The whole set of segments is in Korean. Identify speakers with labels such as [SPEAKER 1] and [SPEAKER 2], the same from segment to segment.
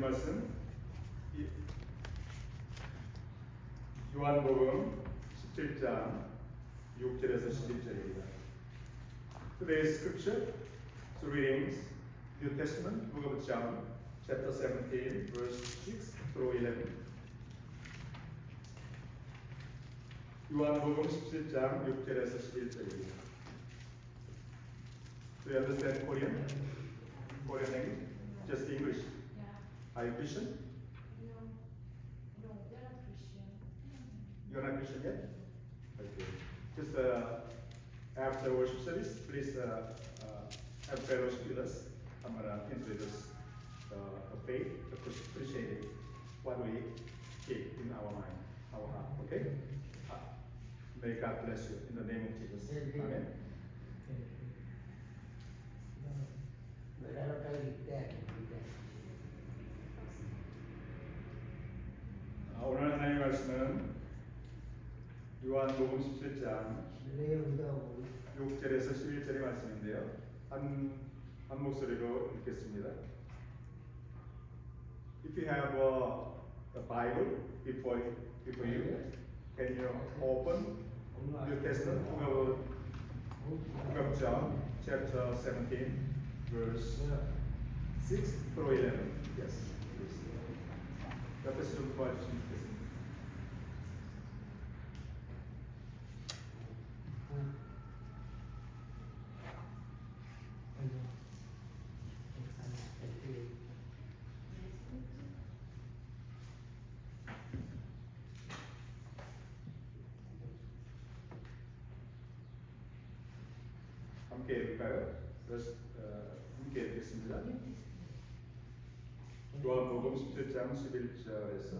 [SPEAKER 1] 말씀 요한복음 17장 6절에서 11절입니다. Today's scripture readings New Testament Book of John chapter 17 verse 6 through 11. 요한복음 17장 6절에서 11절입니다. Do you understand Korean? Korean language? Just English?
[SPEAKER 2] Yeah.
[SPEAKER 1] Are you Christian?
[SPEAKER 2] No, they're not Christian.
[SPEAKER 1] You're not Christian yet? Okay. Just after worship service, please have fellowship with us. I'm going to introduce the faith, the Christianity, what we keep in our mind, our heart. Okay? May God bless you in the name of Jesus. Amen. 오늘 하나님의 말씀은 요한복음 17장 6절에서 11절의 말씀인데요. 한 목소리로 읽겠습니다. If you have a Bible before you, can you open New Testament Book of John, chapter 17, verse 6 through 11. Yes, please. 옆에서 좀 도와주시면 좋겠습니다. 함께 읽을까요? 함께 읽겠습니다. 요한복음 17장 11절에서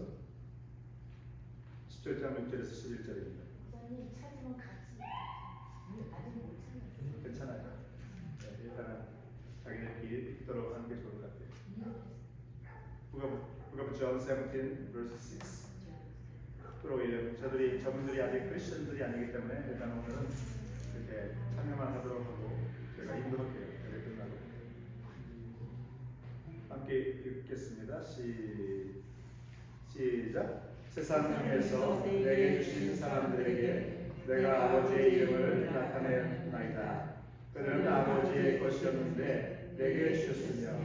[SPEAKER 1] 6절에서 11절입니다.
[SPEAKER 2] 목사님 찾으면 같이 아직 못 찾았어요.
[SPEAKER 1] 괜찮아요. 네, 일단은 자기네끼리 읽도록 하는 게 좋을 것 같아요. Book of John 17, verse 6 through 11. 저분들이 아직 크리스천들이 아니기 때문에 일단 오늘은 이렇게 참여만 하도록 하고 제가 인도할게요. 여기 끝나고 함께 읽겠습니다. 시작. 세상 중에서 내게 주신 사람들에게 내가 아버지의 이름을 나타내나이다. 그들은 아버지의 것이었는데 내게 주셨으며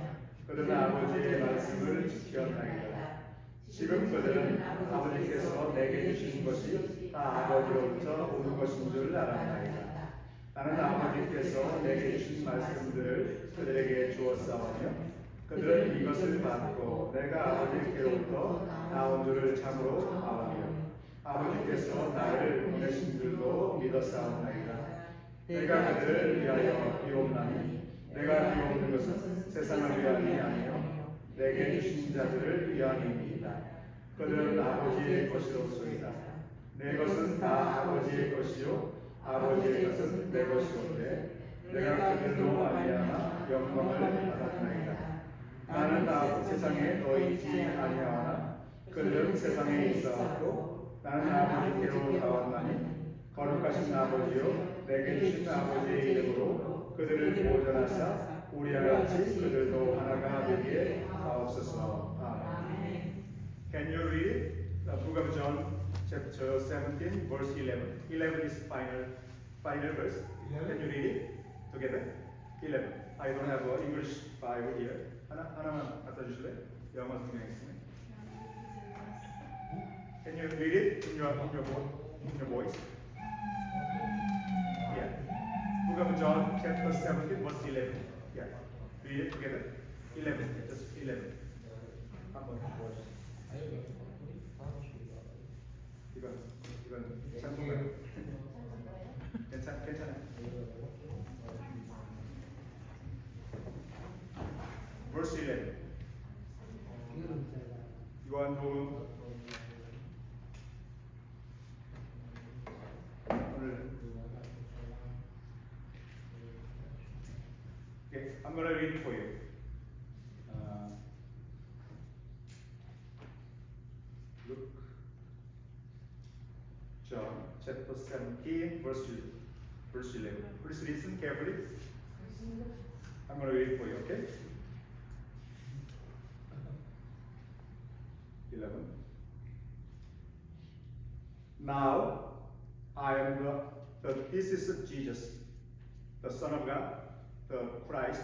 [SPEAKER 1] 그들은 아버지의 말씀을 지켰나이다. 지금 그들은 아버지께서 내게 주신 것이 다 아버지로부터 오는 것인 줄 알았나이다. 나는 아버지께서 내게 주신 말씀들을 그들에게 주었사오며 그들은 이것을 받고 내가 아버지께로부터 나온 줄을 참으로 아오며 아버지께서 나를 보내신 줄도 믿었사옵나이다. 내가 그들을 위하여 비옵나니 내가 비옵는 것은 세상을 위함이 아니요 내게 주신 자들을 위함입니다. 그들은 아버지의 것이로소이다. 내 것은 다 아버지의 것이요 아버지의 것은 내 것이오되 내가 그들로 말미암아 영광을 받았나이다. 나는 세상에 너희 있지 아니하오나 그들은 세상에 있어왔고 나는 아버지께로 나왔나니 거룩하신 아버지요 내게 주신 아버지의 이름으로 그들을 보존하사 우리와 같이 그들도 하나가 되게 하옵소서. 아멘. Can you read the Book of John chapter 17 verse 11? 11 is final verse. Can you read it together? 11. I don't have an English Bible here. 하나만 갖다 주실래요? 영어 성경이있으면. Can you read it in your voice? Yeah. Book of John, chapter 17, verse 11. Yeah. Read it together. 11. Just 11. 한번 보여주세요. 이건 찬송가요. 괜찮아요. Verse 11. 요한복음 오늘 Okay, I'm going to read it for you. Luke, John, chapter 17, verse 11. Please listen carefully. I'm going to read it for you, okay? 11. Now I am this is Jesus, the Son of God, the Christ,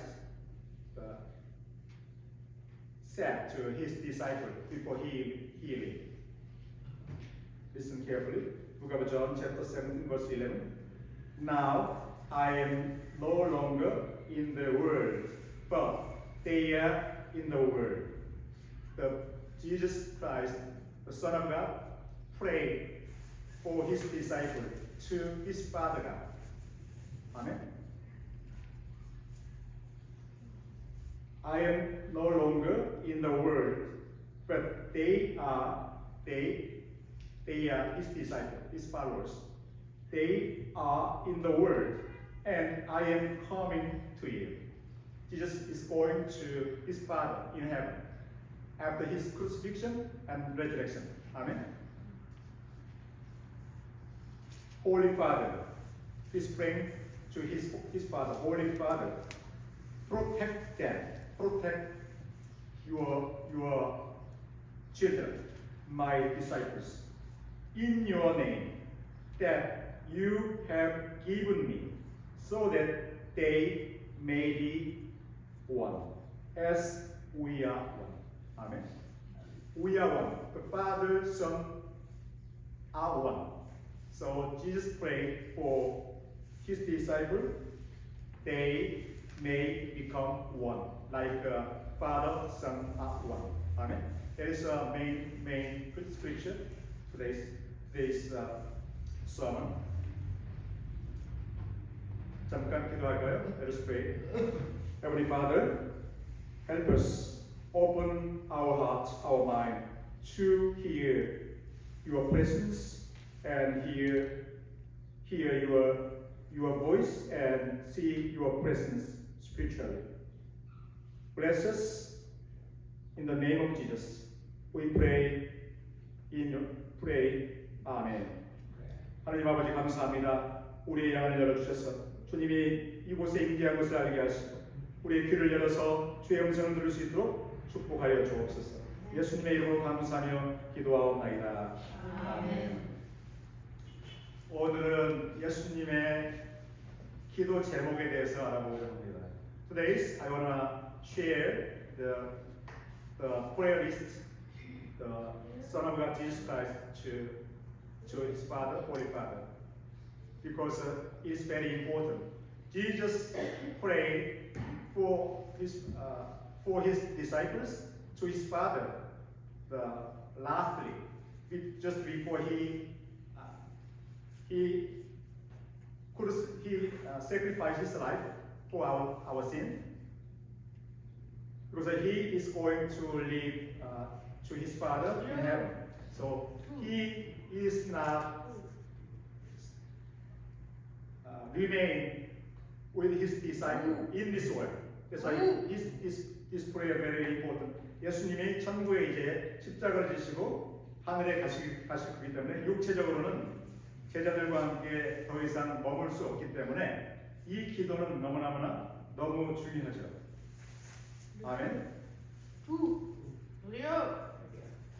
[SPEAKER 1] said to his disciples before he healed. Listen carefully. Book of John, chapter 17, verse 11. Now I am no longer in the world, but they are in the world. Jesus Christ, the Son of God, prayed for his disciples to his Father God. Amen. I am no longer in the world, but they are his disciples, his followers. They are in the world, and I am coming to you. Jesus is going to his Father in heaven after his crucifixion and resurrection. Amen. Holy Father, he's praying to his Father. Holy Father, protect them, protect your children, my disciples, in your name that you have given me, so that they may be one, as we are one. Amen. We are one. The Father, Son are one. So Jesus prayed for his disciples, they may become one, like Father, Son are one. Amen. That is a main scripture today's sermon. 잠깐 기도할까요? Let us pray. Heavenly Father, help us open our hearts, our mind to hear your presence and hear your voice and see your presence spiritually. Bless us in the name of Jesus. We pray. 아멘. 하나님 아버지 감사합니다. 우리의 양을 열어주셔서 주님이 이곳에 임재한 것을 알게 하시고 우리의 귀를 열어서 주의 음성을 들을 수 있도록 축복하여 주옵소서. 예수님의 이름으로 감사하며 기도하옵나이다. 아멘. 오늘은 예수님의 기도 제목에 대해서 알아보려 합니다. Today I wanna share the prayer list, the Son of God Jesus Christ to his Father, Holy Father, because it is very important. Jesus prayed for his disciples to his Father. Lastly, just before he sacrificed his life for our sin, because he is going to live to his Father in heaven. So he is not remain with his disciple in this world. That's why his prayer very important. 예수님이 천국에 이제 십자가를 지시고 하늘에 가실 거기 때문에 육체적으로는 제자들과 함께 더 이상 머물 수 없기 때문에 이 기도는 너무 중요하죠. 아멘.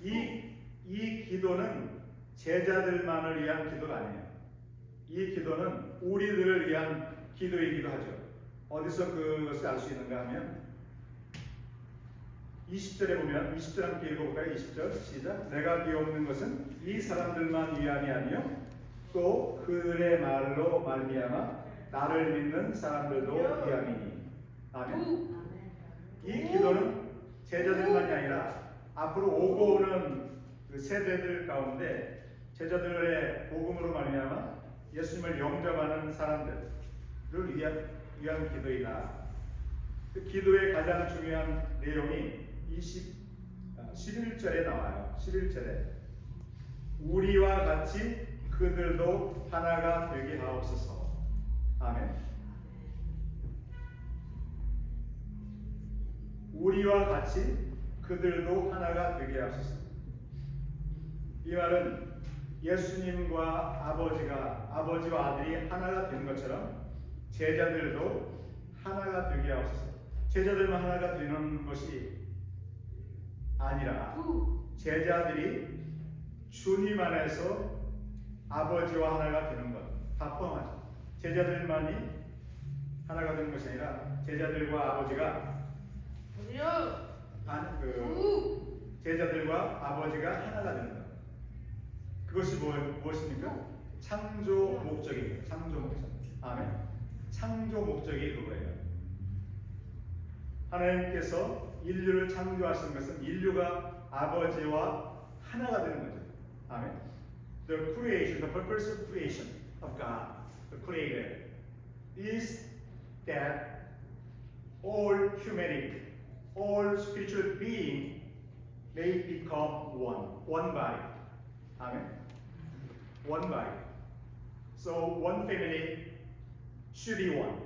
[SPEAKER 1] 이 기도는 제자들만을 위한 기도가 아니에요. 이 기도는 우리들을 위한 기도이기도 하죠. 어디서 그것을 알 수 있는가 하면 20절에 보면 20절 함께 읽어볼까요? 20절 시작. 내가 비옵는 것은 이 사람들만 위함이 아니요 또 그들의 말로 말미암아 나를 믿는 사람들도 위함이니. 아멘. 이 기도는 제자들만이 아니라 앞으로 오고 오는 그 세대들 가운데 제자들의 복음으로 말미암아 예수님을 영접하는 사람들을 위한 기도이다. 그 기도의 가장 중요한 내용이 11절에 나와요. 11절에 우리와 같이 그들도 하나가 되게 하옵소서. 아멘. 우리와 같이 그들도 하나가 되게 하옵소서. 이 말은 예수님과 아버지와 아들이 하나가 된 것처럼 제자들도 하나가 되게 하옵소서. 제자들만 하나가 되는 것이 아니라 제자들이 주님 안에서 아버지와 하나가 되는 것 다 포함하죠. 제자들만이 하나가 되는 것이 아니라 제자들과 아버지가 제자들과 아버지가 하나가 되는 것. 그것이 무엇입니까? 창조 목적입니다. 창조 목적. 아멘. 창조 목적이 그거예요. 하나님께서 인류를 창조하신 것은 인류가 아버지와 하나가 되는 거죠. 아멘. The creation, the purpose of creation of God, the Creator, is that all humanity, all spiritual being may become one body. Amen. One body. So one family should be one,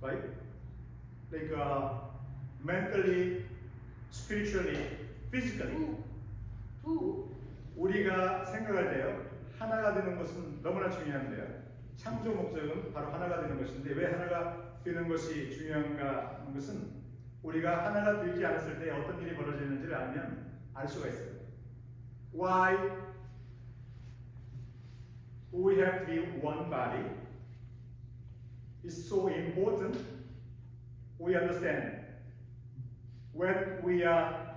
[SPEAKER 1] right? Like mentally, spiritually, physically. 우리가 생각할 때요, 하나가 되는 것은 너무나 중요한데요. 창조 목적은 바로 하나가 되는 것인데 왜 하나가 되는 것이 중요한가 하는 것은 우리가 하나가 되지 않았을 때 어떤 일이 벌어지는지를 알면 알 수가 있어요. Why we have to be one body is so important. We understand when we are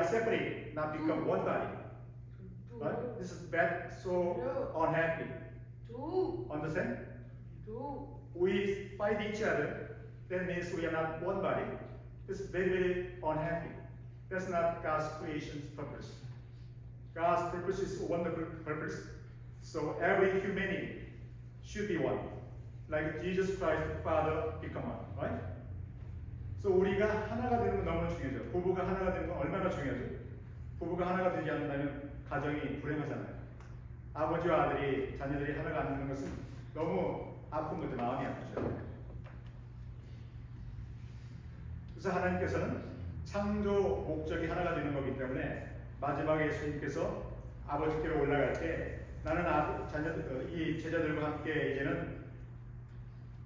[SPEAKER 1] separate, not become one body. Right? This is bad, so unhappy. Understand? We fight each other. That means we are not one body. It's very, very unhappy. That's not God's creation's purpose. God's purpose is a wonderful purpose. So every humanity should be one. Like Jesus Christ, the Father, become one. Right? So 우리가 하나가 되는 건 너무 중요하죠. 부부가 하나가 되는 건 얼마나 중요하죠. 부부가 하나가 되지 않는다면 가정이 불행하잖아요. 아버지와 아들이, 자녀들이 하나가 안 되는 것은 너무 아픈 거죠. 마음이 아프죠. 그래서 하나님께서는 창조 목적이 하나가 되는 거기 때문에 마지막에 예수님께서 아버지께로 올라갈 때 나는 이 제자들과 함께 이제는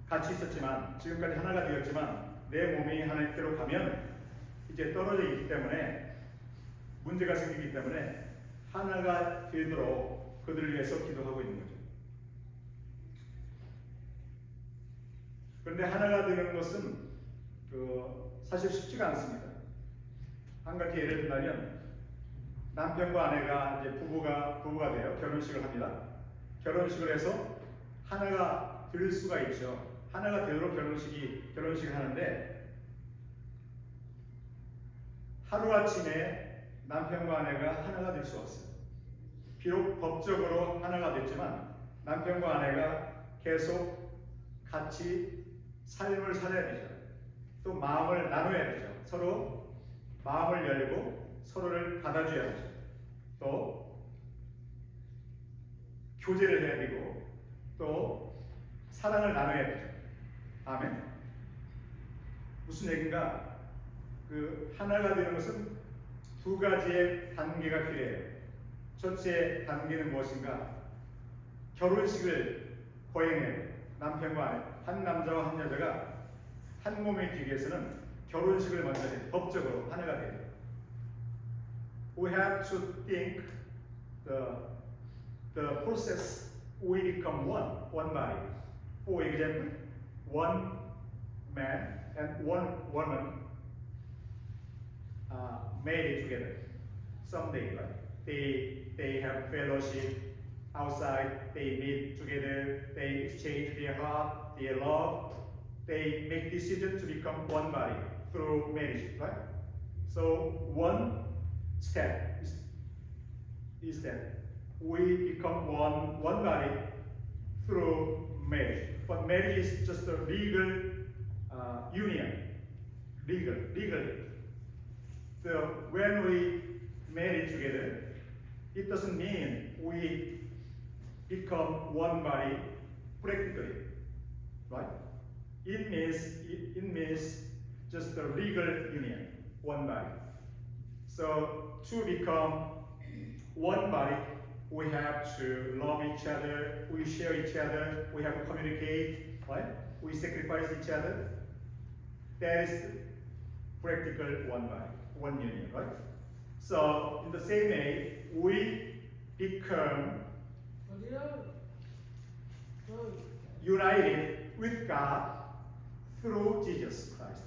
[SPEAKER 1] 같이 있었지만 지금까지 하나가 되었지만 내 몸이 하나님께로 가면 이제 떨어져 있기 때문에 문제가 생기기 때문에 하나가 되도록 그들을 위해서 기도하고 있는 거죠. 그런데 하나가 되는 것은 사실 쉽지가 않습니다. 한 가지 예를 들면 남편과 아내가 이제 부부가 돼요. 결혼식을 합니다. 결혼식을 해서 하나가 될 수가 있죠. 하나가 되도록 결혼식을 하는데 하루아침에 남편과 아내가 하나가 될 수 없어요. 비록 법적으로 하나가 됐지만 남편과 아내가 계속 같이 삶을 살아야 되죠. 또 마음을 나눠야 되죠. 서로 마음을 열고 서로를 받아줘야 되죠. 또 교제를 해야 되고 또 사랑을 나눠야 되죠. 아멘. 무슨 얘기인가? 하나가 되는 것은 두 가지의 단계가 필요해요. 첫째 단계는 무엇인가? 결혼식을 거행해야 돼요. 남편과 아내, 한 남자와 한 여자가 한 몸이 되기 위해서는 결혼식을 먼저 해요. 법적으로 하나가 돼요. We have to think the process we become one body. For example, one man and one woman married together someday, right? They have fellowship outside. They meet together. They exchange their heart, their love. They make decision to become one body through marriage, right? So one step is that we become one body through marriage. But marriage is just a legal union, legally. So when we marry together, it doesn't mean we become one body practically, right? It means just a legal union, one body. So to become one body, we have to love each other, we share each other, we have to communicate, right? We sacrifice each other. That is practical one body. one union, right? So in the same way, we become united with God through Jesus Christ.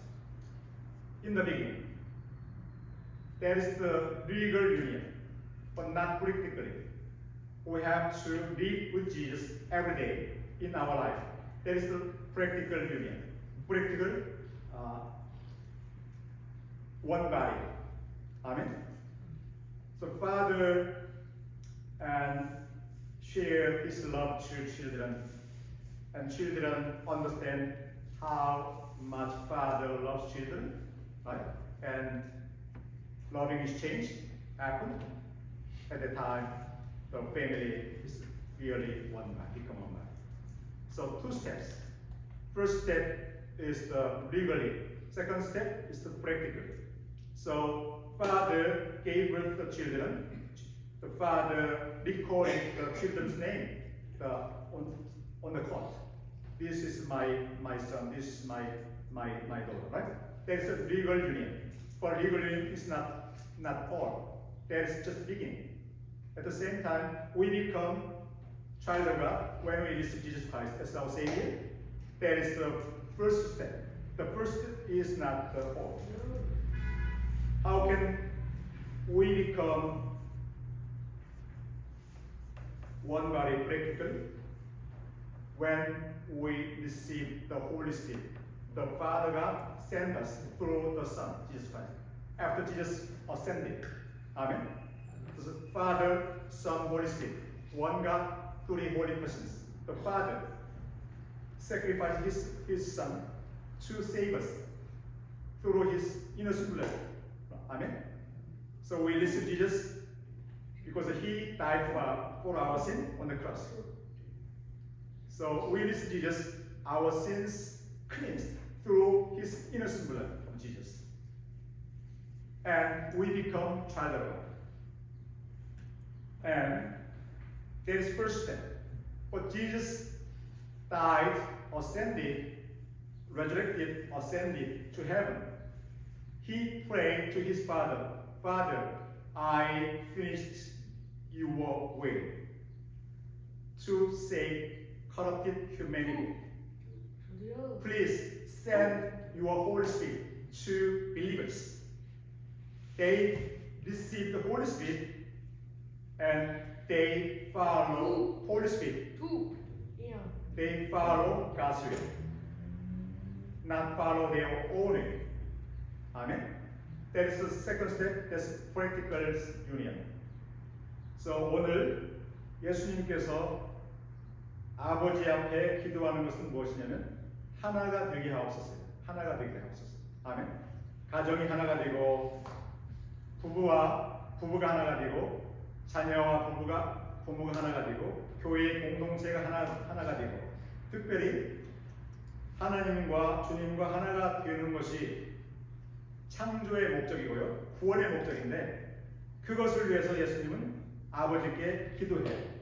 [SPEAKER 1] In the beginning, there is the legal union, but not practically. We have to live with Jesus every day in our life. There is the practical union, practical one body. Amen. So Father and share His love to children, and children understand how much Father loves children, right? And loving exchange happened at the time. The family is really one body, become one body. So two steps. First step is the legally. Second step is the practically. So Father gave birth to children. The father recorded the children's name on the court. This is my son. This is my daughter. Right? There is a legal union. But legal union is not all. There is just beginning. At the same time, we become child of God when we receive Jesus Christ as our Savior. That is the first step. The first is not the all. How can we become one body practically? When we receive the Holy Spirit. The Father God sent us through the Son, Jesus Christ. After Jesus ascended. Amen. So Father, Son, Holy Spirit. One God, three holy persons. The Father sacrificed his Son to save us through His innocent blood. Amen. So we receive Jesus because He died for our sin on the cross. So we receive Jesus, our sins cleansed through His innocent blood of Jesus. And we become child of God. And that is first step. But Jesus died, ascended, resurrected, ascended to heaven. He prayed to His Father, Father, I finished your will to save corrupted humanity. Please send your Holy Spirit to believers. They receive the Holy Spirit and they follow Holy Spirit. They follow God's will, not follow their own will. Amen. That is the second step. That's practical union. So 오늘 예수님께서 아버지 앞에 기도하는 것은 무엇이냐면 하나가 되게 하옵소서. 하나가 되게 하옵소서. 아멘. 가정이 하나가 되고 부부가 하나가 되고 자녀와 부모가 하나가 되고 교회의 공동체가 하나가 되고 특별히 하나님과 주님과 하나가 되는 것이 창조의 목적이고요. 구원의 목적인데 그것을 위해서 예수님은 아버지께 기도해요.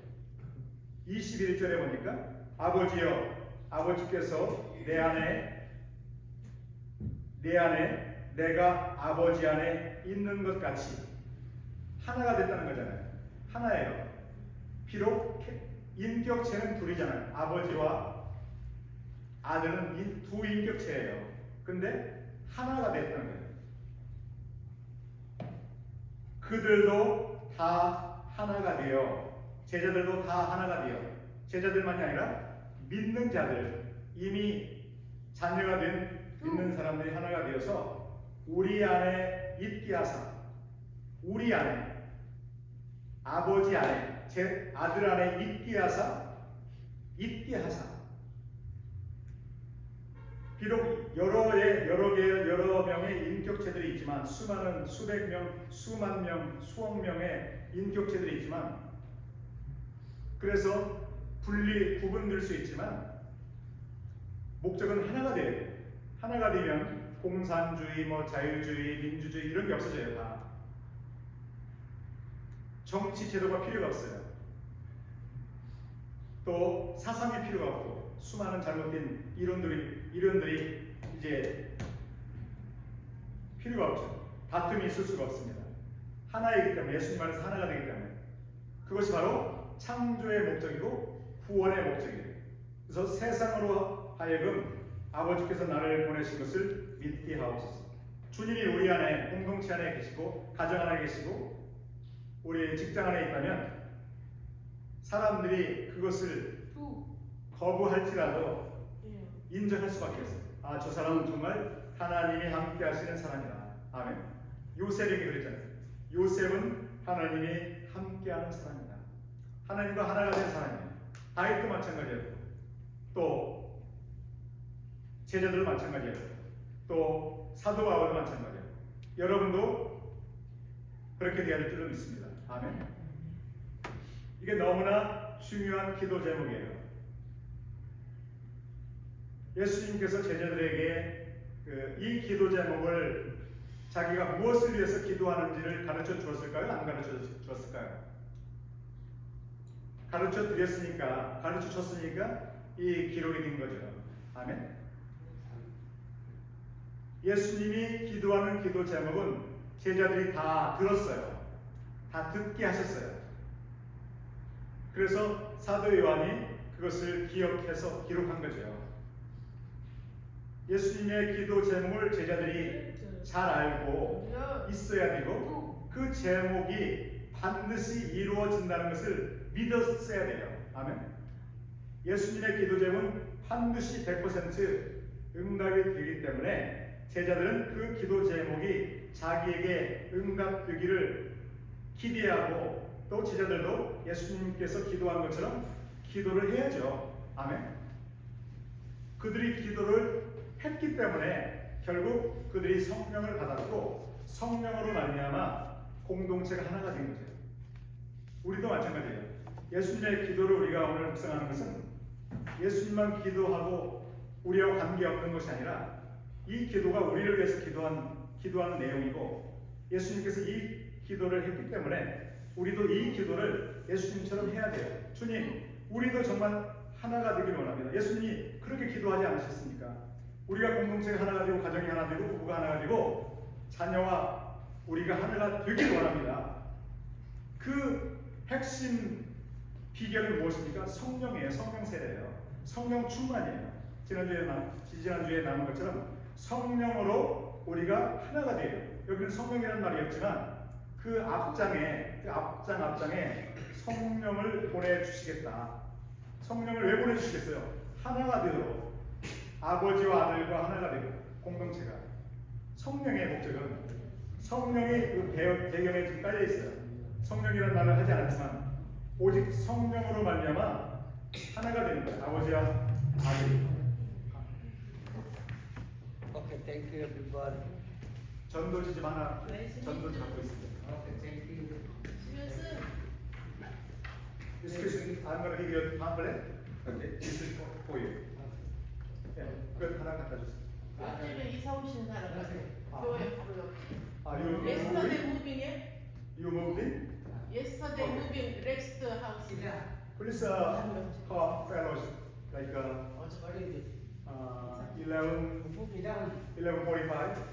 [SPEAKER 1] 21절에 보니까 아버지여, 아버지께서 내 안에 내가 아버지 안에 있는 것 같이 하나가 됐다는 거잖아요. 하나예요. 비록 인격체는 둘이잖아요. 아버지와 아들은 두 인격체예요. 근데 하나가 됐다는 거예요. 그들도 다 하나가 되어 제자들도 다 하나가 되어 제자들만이 아니라 믿는 자들 이미 자녀가 된 믿는 사람들이 하나가 되어서 우리 안에 있게 하사 우리 안에 아버지 안에 제 아들 안에 있게 하사 비록 여러 명의 인격체들이 있지만 수백 명, 수만 명, 수억 명의 인격체들이 있지만 그래서 구분될 수 있지만 목적은 하나가 돼야 돼요. 하나가 되면 공산주의, 자유주의, 민주주의 이런 게 없어져요. 다 정치 제도가 필요가 없어요. 또 사상이 필요가 없고 수많은 잘못된 이론들이 이제 필요가 없죠. 다툼이 있을 수가 없습니다. 하나이기 때문에, 예수님 안에서 하나가 되기 때문에. 그것이 바로 창조의 목적이고 구원의 목적이에요. 그래서 세상으로 하여금 아버지께서 나를 보내신 것을 믿게 하옵소서. 주님이 우리 안에, 공동체 안에 계시고 가정 안에 계시고 우리 직장 안에 있다면 사람들이 그것을 거부할지라도 인정할 수밖에 없어요. 아, 저 사람은 정말 하나님이 함께 하시는 사람이다. 아멘. 요셉에게 그랬잖아요. 요셉은 하나님이 함께 하는 사람이다. 하나님과 하나가 된 사람이에요. 다윗도 마찬가지였고, 또 제자들도 마찬가지였고, 또 사도 바울도 마찬가지였고, 여러분도 그렇게 되어야 될 줄로 믿습니다. 아멘. 이게 너무나 중요한 기도 제목이에요. 예수님께서 제자들에게 이 기도 제목을 자기가 무엇을 위해서 기도하는지를 가르쳐 주었을까요? 안 가르쳐 주었을까요? 가르쳐 드렸으니까, 가르쳐 줬으니까 이 기록이 된 거죠. 아멘. 예수님이 기도하는 기도 제목은 제자들이 다 들었어요. 다 듣게 하셨어요. 그래서 사도 요한이 그것을 기억해서 기록한 거죠. 예수님의 기도 제목을 제자들이 잘 알고 있어야 되고 그 제목이 반드시 이루어진다는 것을 믿었어야 돼요. 아멘. 예수님의 기도 제목은 반드시 100% 응답이 되기 때문에 제자들은 그 기도 제목이 자기에게 응답되기를 기대하고 또 제자들도 예수님께서 기도한 것처럼 기도를 해야죠. 아멘. 그들이 기도를 했기 때문에 결국 그들이 성령을 받았고 성령으로 말미암아 공동체가 하나가 된 거죠. 우리도 마찬가지예요. 예수님의 기도를 우리가 오늘 묵상하는 것은 예수님만 기도하고 우리와 관계없는 것이 아니라 이 기도가 우리를 위해서 기도하는 내용이고 예수님께서 이 기도를 했기 때문에 우리도 이 기도를 예수님처럼 해야 돼요. 주님, 우리도 정말 하나가 되기를 원합니다. 예수님이 그렇게 기도하지 않으셨습니까? 우리가 공동체가 하나가 되고 가정이 하나 되고 부부가 하나가 되고 자녀와 우리가 하나가 되기를 원합니다. 그 핵심 비결은 무엇입니까? 성령이에요. 성령 세례예요. 성령 충만이에요. 지난주에 나눈 것처럼 성령으로 우리가 하나가 돼요. 여기는 성령이라는 말이 없지만 그 앞장에 성령을 보내주시겠다. 성령을 왜 보내주시겠어요? 하나가 되도록 아버지와 아들과 하나가 되고 공동체가. 성령의 목적은 성령이 그 배경에 지금 깔려 있어요. 성령이라는 말을 하지 않았지만 오직 성령으로 말미암아 하나가 되는 거예요. 아버지와 아들이.
[SPEAKER 3] Okay, thank you everybody.
[SPEAKER 1] 전도지 좀 하나 전도지 갖고 있습니다.
[SPEAKER 3] Okay, thank you.
[SPEAKER 1] Excuse me, I'm going to give you a pamphlet. Okay, this is for you. 그것 하나 갖다 주세요.
[SPEAKER 4] 요즘에 이사 오신 사람이세요? 교회 바로 옆.
[SPEAKER 1] You
[SPEAKER 4] moving?
[SPEAKER 1] You moved in?
[SPEAKER 4] Yesterday
[SPEAKER 1] Okay.
[SPEAKER 4] moving next house.
[SPEAKER 1] Please call fellowship like 11:45.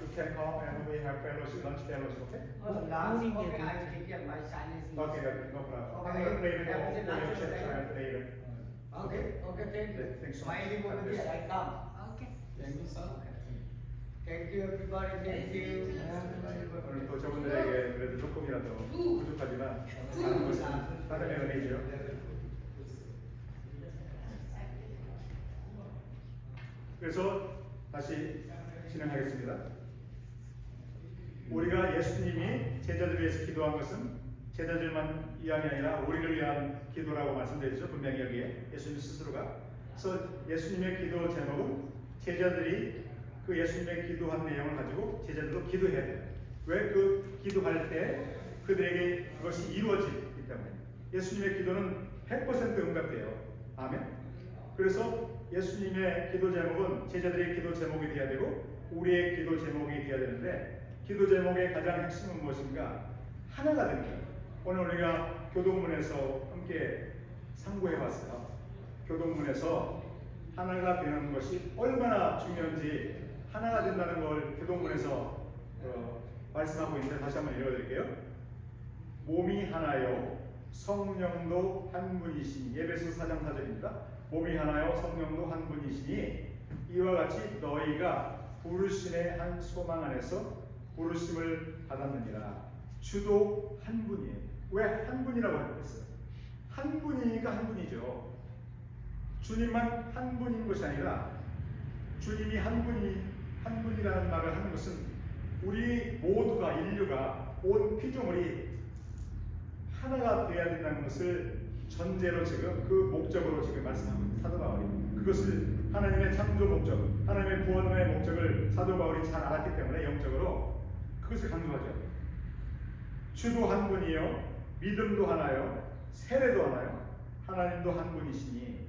[SPEAKER 1] You can call and we have fellowship, lunch fellowship. Okay?
[SPEAKER 3] I take care my son is
[SPEAKER 1] Okay, no problem. I'm
[SPEAKER 3] Okay.
[SPEAKER 1] going to pray with you.
[SPEAKER 3] Have a lunch
[SPEAKER 1] Check
[SPEAKER 3] time.
[SPEAKER 1] time later.
[SPEAKER 3] Okay, thank you.
[SPEAKER 1] Thanks so
[SPEAKER 3] My
[SPEAKER 1] much.
[SPEAKER 3] name over there, I come.
[SPEAKER 2] Okay.
[SPEAKER 3] Thank you, sir. Thank you everybody, thank you.
[SPEAKER 1] 오늘 또 저분들에게 그래도 조금이라도 부족하지만 하는 것은 하나님의 은혜죠. 그래서 다시 진행하겠습니다. 우리가 예수님이 제자들을 위해서 기도한 것은 제자들만 위함이 아니라 우리를 위한 기도라고 말씀드렸죠. 분명히 여기에 예수님 스스로가. 그래서 예수님의 기도 제목은 제자들이 그 예수님의 기도한 내용을 가지고 제자들도 기도해야 돼요. 왜 그 기도할 때 그들에게 그것이 이루어지기 때문에. 예수님의 기도는 100% 응답돼요. 아멘. 그래서 예수님의 기도 제목은 제자들의 기도 제목이 되어야 되고 우리의 기도 제목이 되어야 되는데 기도 제목의 가장 핵심은 무엇인가? 하나가 되는 거예요. 오늘 우리가 교동문에서 함께 상고해 봤어요. 교동문에서 하나가 되는 것이 얼마나 중요한지 하나가 된다는 걸 교동문에서 말씀하고 있는데 다시 한번 읽어드릴게요. 몸이 하나요 성령도 한 분이시니, 에베소 4장 4절입니다. 몸이 하나요 성령도 한 분이시니 이와 같이 너희가 부르심의 한 소망 안에서 부르심을 받았느니라. 주도 한 분이에요. 왜 한 분이라고 했어요? 한 분이니까 한 분이죠. 주님만 한 분인 것이 아니라 주님이 한 분이라는 말을 하는 것은 우리 모두가, 인류가, 온 피조물이 하나가 되어야 된다는 것을 전제로 지금 그 목적으로 지금 말씀하고 있는 사도 바울이, 그것을 하나님의 창조 목적, 하나님의 구원의 목적을 사도 바울이 잘 알았기 때문에 영적으로 그것을 강조하죠. 주도 한 분이요, 믿음도 하나요, 세례도 하나요, 하나님도 한 분이시니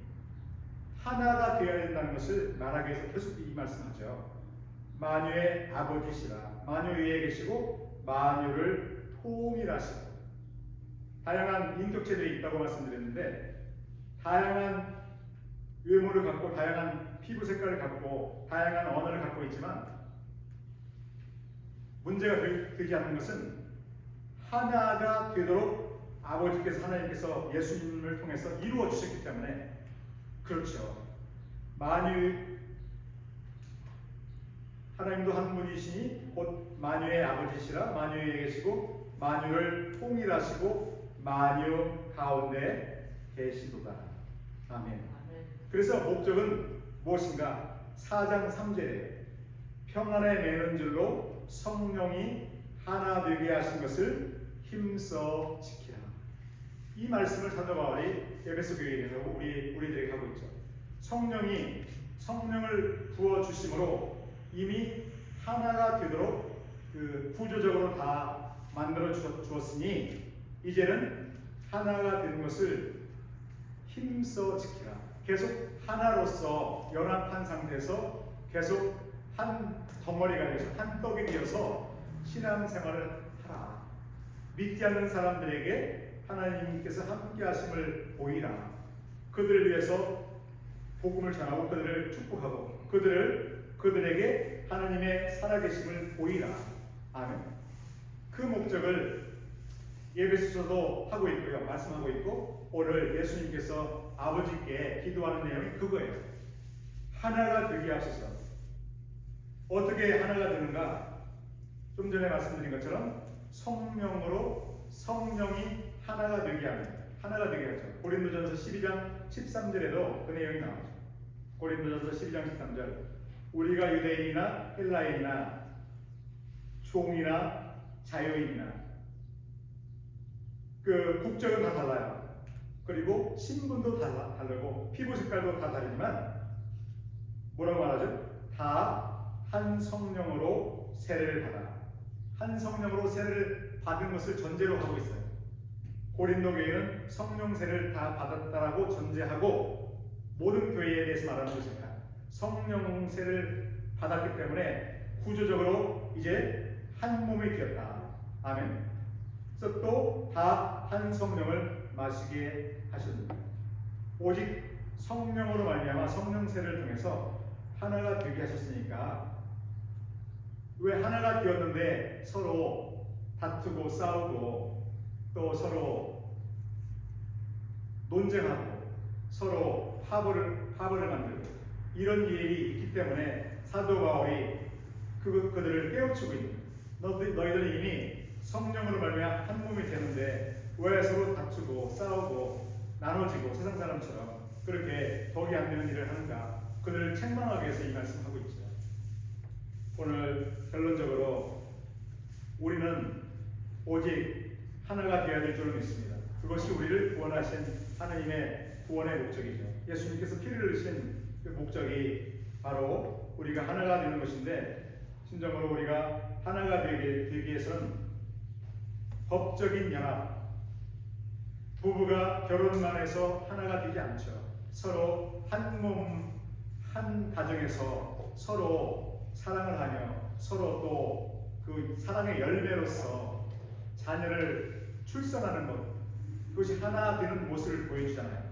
[SPEAKER 1] 하나가 되어야 된다는 것을 말하기 위해서 계속 이 말씀하죠. 만유의 아버지시라. 만유 위에 계시고 만유를 통일하시고. 다양한 인격체들이 있다고 말씀드렸는데, 다양한 외모를 갖고 다양한 피부 색깔을 갖고 다양한 언어를 갖고 있지만 문제가 되지 않는 것은 하나가 되도록 아버지께서, 하나님께서 예수님을 통해서 이루어 주셨기 때문에 그렇죠. 만유, 하나님도 한 분이시니 곧 만유의 아버지시라. 만유 위에 계시고 만유를 통일하시고 만유 가운데 계시도다. 아멘. 그래서 목적은 무엇인가? 4장 3절에 평안에 매는 줄로 성령이 하나 되게 하신 것을 힘써 지키라. 이 말씀을 사도 바울이 에베소 교회에서 우리들에게 하고 있죠. 성령을 부어 주심으로 이미 하나가 되도록 그 구조적으로 다 만들어 주었으니 이제는 하나가 되는 것을 힘써 지키라. 계속 하나로서 연합한 상태에서 계속 한 덩어리가 되어서 한 떡이 되어서 신앙생활을 하라. 믿지 않는 사람들에게 하나님께서 함께 하심을 보이라. 그들을 위해서 복음을 전하고 그들을 축복하고 그들에게 하나님의 살아계심을 보이라. 아멘. 그 목적을 예배소서도 하고 있고요, 말씀하고 있고, 오늘 예수님께서 아버지께 기도하는 내용이 그거예요. 하나가 되게 하소서. 어떻게 하나가 되는가? 좀 전에 말씀드린 것처럼 성령이 하나가 되게 하죠. 고린도전서 12장 13절에도 그 내용이 나오죠. 고린도전서 12장 13절. 우리가 유대인이나 헬라인이나 종이나 자유인이나 그 국적은 다 달라요. 그리고 신분도 다르고 피부 색깔도 다 다르지만 뭐라고 말하죠? 다 한 성령으로 세례를 받아. 한 성령으로 세례를 받은 것을 전제로 하고 있어요. 고린도 교회는 성령 세례를 다 받았다라고 전제하고 모든 교회에 대해서 말하는 것입니다. 성령 세례를 받았기 때문에 구조적으로 이제 한 몸이 되었다. 아멘. 그래서 또 다 한 성령을 마시게 하셨습니다. 오직 성령으로 말미암아 성령 세례를 통해서 하나가 되게 하셨으니까, 왜 하나가 되었는데 서로 다투고 싸우고 또 서로 논쟁하고 서로 파벌을 만들고 이런 일이 있기 때문에 사도 바울이 그들을 깨우치고 있는, 너희들이 이미 성령으로 말미암아 한 몸이 되는데 왜 서로 다투고 싸우고 나눠지고 세상 사람처럼 그렇게 덕이 안 되는 일을 하는가? 그들을 책망하기 위해서 이 말씀하고 있죠. 오늘 결론적으로 우리는 오직 하나가 되어야 될 줄을 믿습니다. 그것이 우리를 구원하신 하나님의 구원의 목적이죠. 예수님께서 피를 흘리신 그 목적이 바로 우리가 하나가 되는 것인데, 진정으로 우리가 하나가 되기 위해서는 법적인 연합, 부부가 결혼만 해서 하나가 되지 않죠. 서로 한 몸, 한 가정에서 서로 사랑을 하며 서로 또 그 사랑의 열매로서 자녀를 출산하는 것, 그것이 하나 되는 모습을 보여주잖아요.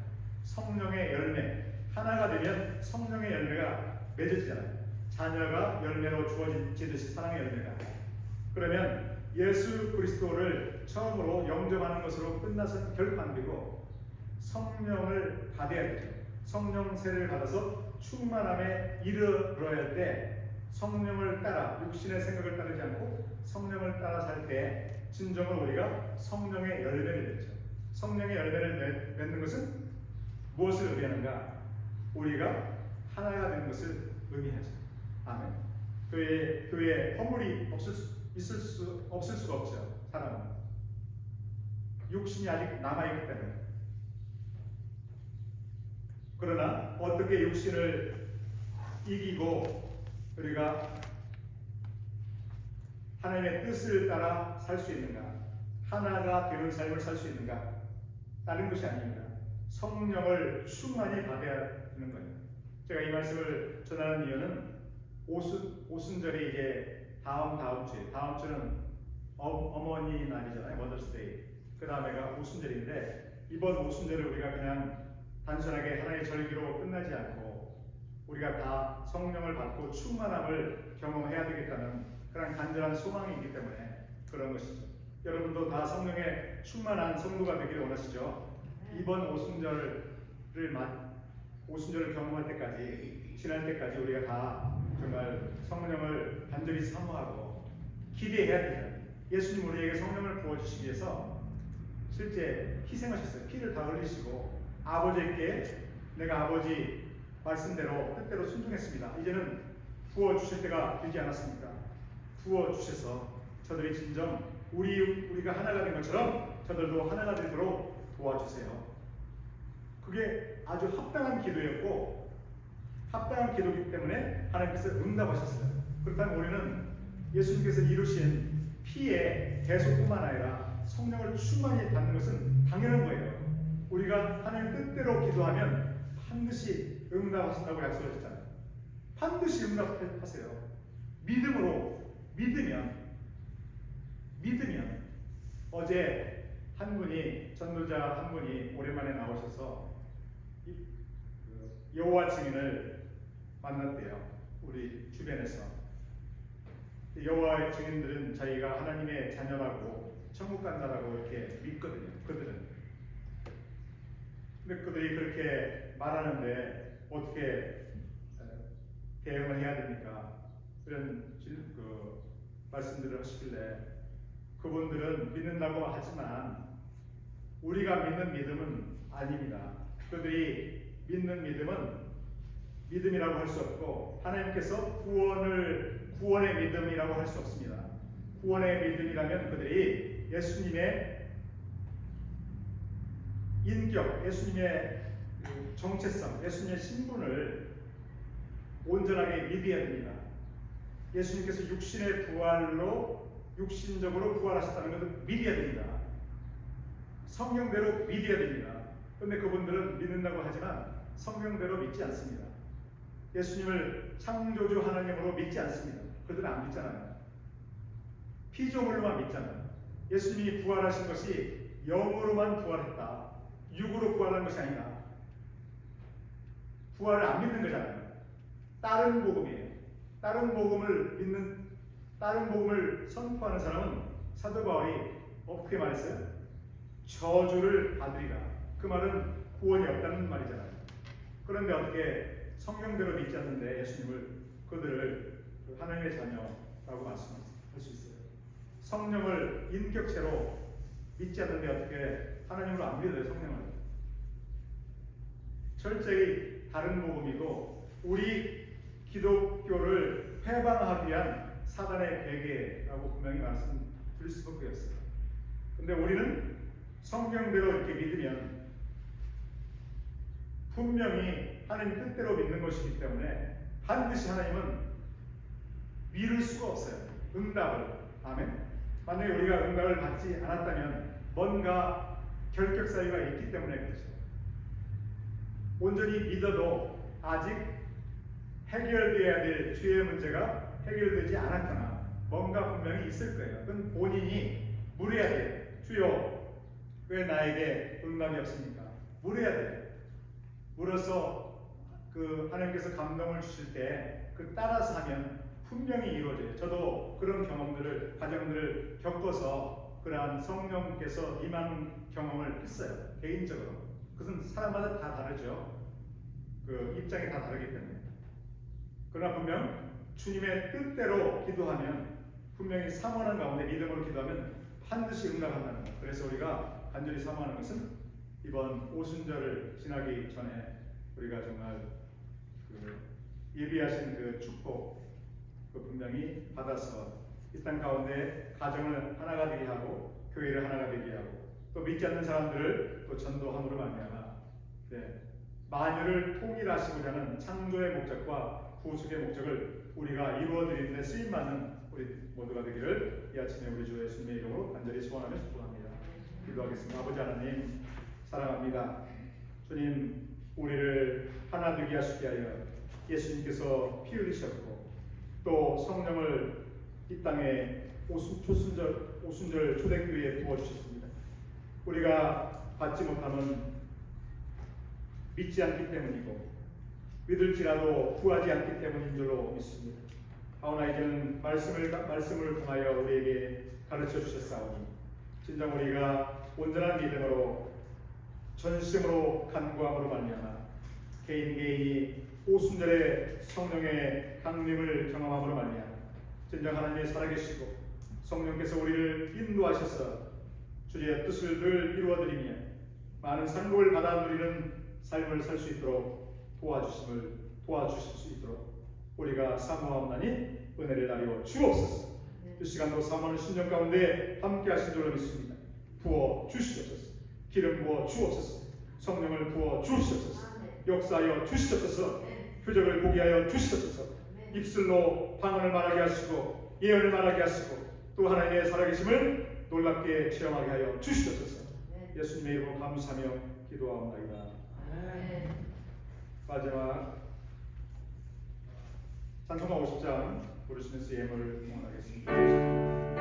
[SPEAKER 1] 성령의 열매, 하나가 되면 성령의 열매가 맺어지잖아요. 자녀가 열매로 주어지듯이 사랑의 열매가. 그러면 예수 그리스도를 처음으로 영접하는 것으로 끝나서는 결코 안 되고 성령을 받아야 되죠. 성령 세례를 받아서 충만함에 이르러야 할 때 성령을 따라 육신의 생각을 따르지 않고 성령을 따라 살 때 진정으로 우리가 성령의 열매를 맺죠. 성령의 열매를 맺는 것은 무엇을 의미하는가? 우리가 하나가 되는 것을 의미하죠. 아멘. 교회에 허물이 있을 수가 없죠. 사람은 육신이 아직 남아있기 때문에. 그러나 어떻게 육신을 이기고 우리가 하나님의 뜻을 따라 살 수 있는가? 하나가 되는 삶을 살 수 있는가? 다른 것이 아닙니다. 성령을 충만히 받아야 되는 거예요. 제가 이 말씀을 전하는 이유는 오순절이 이제 다음 주에, 다음 주는 어머니 날이잖아요. 머더스데이. 그 다음에가 오순절인데 이번 오순절을 우리가 그냥 단순하게 하나의 절기로 끝나지 않고 우리가 다 성령을 받고 충만함을 경험해야 되겠다는 그런 간절한 소망이 있기 때문에 그런 것이죠. 여러분도 다 성령의 충만한 성도가 되기를 원하시죠? 이번 오순절을 경험할 때까지, 지날 때까지 우리가 다 정말 성령을 간절히 사모하고 기대해야 되잖아요. 예수님 우리에게 성령을 부어주시기 위해서 실제 희생하셨어요. 피를 다 흘리시고 아버지께 내가 아버지 말씀대로 뜻대로 순종했습니다. 이제는 부어주실 때가 되지 않았습니까? 부어주셔서 저들이 진정 우리가 하나가 된 것처럼 저들도 하나가 되도록 도와주세요. 그게 아주 합당한 기도였고 합당한 기도이기 때문에 하나님께서 응답하셨어요. 그렇다면 우리는 예수님께서 이루신 피의 대속뿐만 아니라 성령을 충만히 받는 것은 당연한 거예요. 우리가 하나님 뜻대로 기도하면 반드시 응답하신다고 약속하셨잖아요. 반드시 응답하세요. 믿으면 어제 한 분이 전도자 한 분이 오랜만에 나오셔서 여호와 증인을 만났대요. 우리 주변에서 여호와 증인들은 자기가 하나님의 자녀라고 천국 간다라고 이렇게 믿거든요. 그들은. 근데 그들이 그렇게 말하는데 어떻게 대응을 해야 됩니까? 그런 말씀들을 하시길래 그분들은 믿는다고 하지만 우리가 믿는 믿음은 아닙니다. 그들이 믿는 믿음은 믿음이라고 할 수 없고 하나님께서 구원의 믿음이라고 할 수 없습니다. 구원의 믿음이라면 그들이 예수님의 인격, 예수님의 정체성, 예수님의 신분을 온전하게 믿어야 됩니다. 예수님께서 육신의 부활로 육신적으로 부활하셨다는 것을 믿어야 됩니다. 성경대로 믿어야 됩니다. 그런데 그분들은 믿는다고 하지만 성경대로 믿지 않습니다. 예수님을 창조주 하나님으로 믿지 않습니다. 그들은 안 믿잖아요. 피조물로만 믿잖아요. 예수님이 부활하신 것이 영으로만 부활했다. 육으로 부활한 것이 아니라 부활을 안 믿는 거잖아요. 다른 복음이에요. 다른 복음을 선포하는 사람은 사도 바울이 어떻게 말했어요? 저주를 받으리라. 그 말은 구원이 없다는 말이잖아요. 그런데 어떻게 성경대로 믿지 않는데 예수님을 그들을 하나님의 자녀라고 말씀할 수 있어요? 성령을 인격체로 믿지 않는데 어떻게 하나님으로 안 믿어요? 성령을. 철저히 다른 복음이고 우리 기독교를 해방하기 위한 사단의 계계라고 분명히 말씀드릴 수밖에 없어요. 근데 우리는 성경대로 이렇게 믿으면 분명히 하나님 뜻대로 믿는 것이기 때문에 반드시 하나님은 미룰 수가 없어요. 응답을. 아멘. 만약에 우리가 응답을 받지 않았다면 뭔가 결격 사유가 있기 때문에 그렇죠. 온전히 믿어도 아직 해결돼야 될 죄의 문제가 해결되지 않았거나 뭔가 분명히 있을 거예요. 그건 본인이 물어야 돼요. 주여, 왜 나에게 응답이 없습니까? 물어야 돼요. 물어서 하나님께서 감동을 주실 때 그 따라서 하면 분명히 이루어져요. 저도 그런 경험들을, 과정들을 겪어서 그러한 성령께서 임하는 경험을 했어요. 개인적으로. 그것은 사람마다 다 다르죠. 그 입장이 다 다르기 때문에. 그러나 분명 주님의 뜻대로 기도하면, 분명히 사모하는 가운데 믿음으로 기도하면 반드시 응답한다는 것. 그래서 우리가 간절히 사모하는 것은 이번 오순절을 지나기 전에 우리가 정말 그 예비하신 그 축복 그 분명히 받아서 이 땅 가운데 가정을 하나가 되게 하고 교회를 하나가 되게 하고 또 믿지 않는 사람들을 또 전도함으로 말미암아 만유를 통일하시고자 하는 창조의 목적과 구속의 목적을 우리가 이루어드리는 데 쓰임받는 우리 모두가 되기를 이 아침에 우리 주 예수님의 이름으로 간절히 소원하며 축복합니다. 기도하겠습니다. 아버지 하나님 사랑합니다. 주님 우리를 하나 되게 하시게 하여 예수님께서 피 흘리셨고 또 성령을 이 땅에 오순절 초대교회에 부어주셨습니다. 우리가 받지 못하면 믿지 않기 때문이고 믿을지라도 구하지 않기 때문인 줄로 믿습니다. 하오나 이제는 말씀을 통하여 우리에게 가르쳐 주셨사오니 진정 우리가 온전한 믿음으로 전심으로 간구함으로 말미암아 개인이 오순절의 성령의 강림을 경험함으로 말미암아 진정 하나님의 살아계시고 성령께서 우리를 인도하셔서 주의 뜻을 늘 이루어드리며 많은 상급을 받아 누리는 삶을 살 수 있도록 도와주실 수 있도록 우리가 사모하옵나니 은혜를 나리워 주옵소서. 이 시간도 사모하는 신령 가운데 함께 하신 줄로 믿습니다. 부어 주시옵소서. 기름 부어 주옵소서. 성령을 부어 주시옵소서. 역사하여 주시옵소서. 표적을 보게 하여 주시옵소서. 입술로 방언을 말하게 하시고 예언을 말하게 하시고 또 하나님의 살아계심을 놀랍게 체험하게 하여 주시옵소서. 예수님의 이름으로 감사하며 기도하옵나이다. 마지막 찬송가 50장 부르시면서 예물을 봉헌하겠습니다.